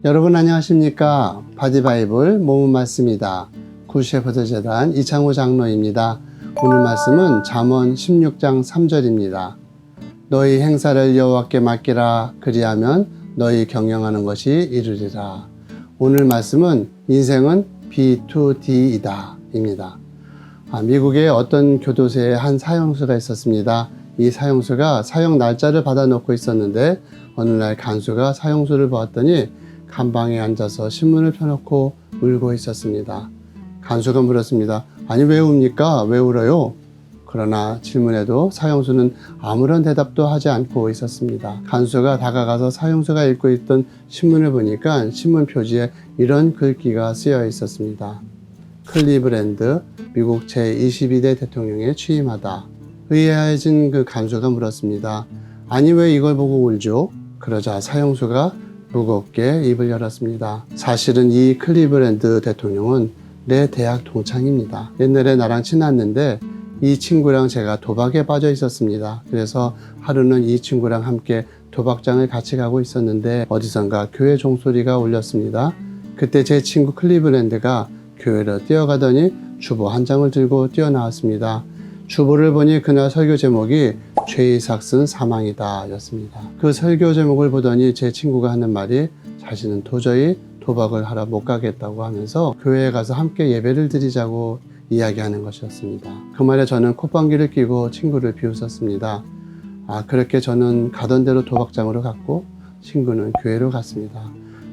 여러분 안녕하십니까? 바디바이블 모문 말씀이다. 굿셰퍼드 재단 이창호 장로입니다. 오늘 말씀은 잠언 16장 3절입니다. 너희 행사를 여호와께 맡기라. 그리하면 너희 경영하는 것이 이루리라. 오늘 말씀은 인생은 B2D이다 입니다. 미국의 어떤 교도소에 한 사형수가 있었습니다. 이 사형수가 사형 날짜를 받아놓고 있었는데 어느 날 간수가 사형수를 보았더니 간방에 앉아서 신문을 펴놓고 울고 있었습니다. 간수가 물었습니다. 아니 왜 웁니까? 왜 울어요? 그러나 질문에도 사형수는 아무런 대답도 하지 않고 있었습니다. 간수가 다가가서 사형수가 읽고 있던 신문을 보니까 신문 표지에 이런 글귀가 쓰여 있었습니다. 클리브랜드 미국 제22대 대통령에 취임하다. 의아해진 그 간수가 물었습니다. 아니 왜 이걸 보고 울죠? 그러자 사형수가 무겁게 입을 열었습니다. 사실은 이 클리브랜드 대통령은 내 대학 동창입니다. 옛날에 나랑 친했는데 이 친구랑 제가 도박에 빠져 있었습니다. 그래서 하루는 이 친구랑 함께 도박장을 같이 가고 있었는데 어디선가 교회 종소리가 울렸습니다. 그때 제 친구 클리브랜드가 교회로 뛰어가더니 주보 한 장을 들고 뛰어나왔습니다. 주보를 보니 그날 설교 제목이 죄의삭 쓴 사망이다 였습니다. 그 설교 제목을 보더니 제 친구가 하는 말이 자신은 도저히 도박을 하러 못 가겠다고 하면서 교회에 가서 함께 예배를 드리자고 이야기하는 것이었습니다. 그 말에 저는 콧방귀를 뀌고 친구를 비웃었습니다. 그렇게 저는 가던 대로 도박장으로 갔고 친구는 교회로 갔습니다.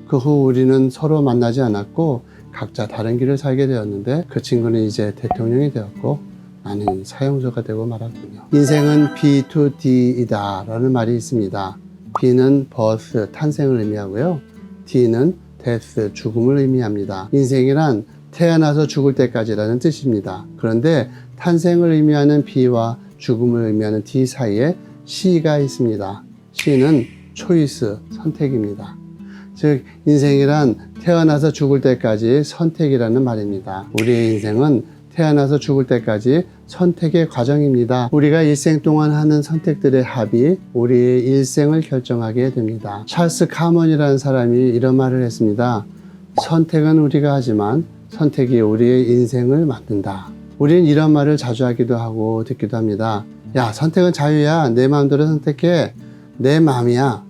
그 후 우리는 서로 만나지 않았고 각자 다른 길을 살게 되었는데 그 친구는 이제 대통령이 되었고 나는 사형수가 되고 말았군요. 인생은 B2D이다 라는 말이 있습니다. B는 birth, 탄생을 의미하고요. D는 death, 죽음을 의미합니다. 인생이란 태어나서 죽을 때까지라는 뜻입니다. 그런데 탄생을 의미하는 B와 죽음을 의미하는 D 사이에 C가 있습니다. C는 choice, 선택입니다. 즉 인생이란 태어나서 죽을 때까지 선택이라는 말입니다. 우리의 인생은 태어나서 죽을 때까지 선택의 과정입니다. 우리가 일생 동안 하는 선택들의 합이 우리의 일생을 결정하게 됩니다. 찰스 카먼이라는 사람이 이런 말을 했습니다. 선택은 우리가 하지만 선택이 우리의 인생을 만든다. 우리는 이런 말을 자주 하기도 하고 듣기도 합니다. 야, 선택은 자유야. 내 마음대로 선택해. 내 마음이야.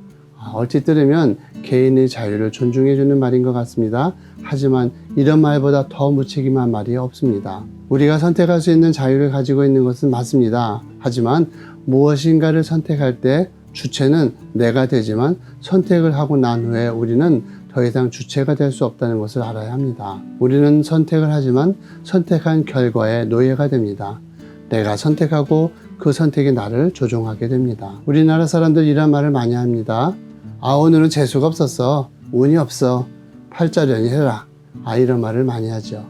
얼핏 들으면 개인의 자유를 존중해주는 말인 것 같습니다. 하지만 이런 말보다 더 무책임한 말이 없습니다. 우리가 선택할 수 있는 자유를 가지고 있는 것은 맞습니다. 하지만 무엇인가를 선택할 때 주체는 내가 되지만 선택을 하고 난 후에 우리는 더 이상 주체가 될 수 없다는 것을 알아야 합니다. 우리는 선택을 하지만 선택한 결과에 노예가 됩니다. 내가 선택하고 그 선택이 나를 조종하게 됩니다. 우리나라 사람들 이런 말을 많이 합니다. 오늘은 재수가 없었어. 운이 없어. 팔자련이 해라. 이런 말을 많이 하죠.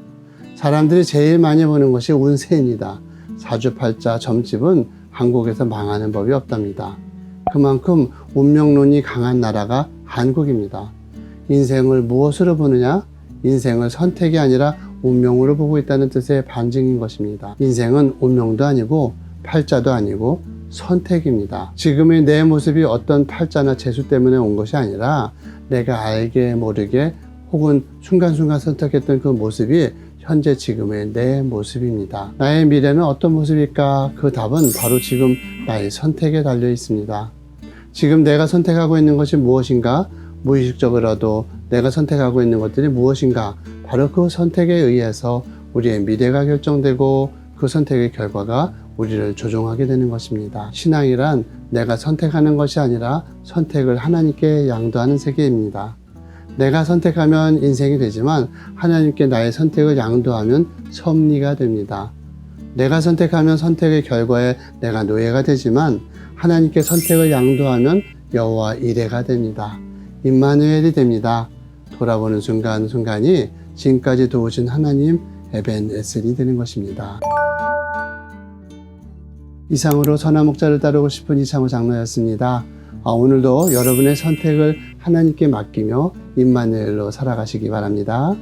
사람들이 제일 많이 보는 것이 운세입니다. 사주팔자 점집은 한국에서 망하는 법이 없답니다. 그만큼 운명론이 강한 나라가 한국입니다. 인생을 무엇으로 보느냐? 인생을 선택이 아니라 운명으로 보고 있다는 뜻의 반증인 것입니다. 인생은 운명도 아니고 팔자도 아니고 선택입니다. 지금의 내 모습이 어떤 팔자나 재수 때문에 온 것이 아니라 내가 알게 모르게 혹은 순간순간 선택했던 그 모습이 현재 지금의 내 모습입니다. 나의 미래는 어떤 모습일까? 그 답은 바로 지금 나의 선택에 달려 있습니다. 지금 내가 선택하고 있는 것이 무엇인가? 무의식적으로도 내가 선택하고 있는 것들이 무엇인가? 바로 그 선택에 의해서 우리의 미래가 결정되고 그 선택의 결과가 우리를 조종하게 되는 것입니다. 신앙이란 내가 선택하는 것이 아니라 선택을 하나님께 양도하는 세계입니다. 내가 선택하면 인생이 되지만 하나님께 나의 선택을 양도하면 섭리가 됩니다. 내가 선택하면 선택의 결과에 내가 노예가 되지만 하나님께 선택을 양도하면 여호와 이레가 됩니다. 임마누엘이 됩니다. 돌아보는 순간순간이 지금까지 도우신 하나님 에벤에셀이 되는 것입니다. 이상으로 선한 목자를 따르고 싶은 이창호 장로였습니다. 오늘도 여러분의 선택을 하나님께 맡기며 임마누엘로 살아가시기 바랍니다.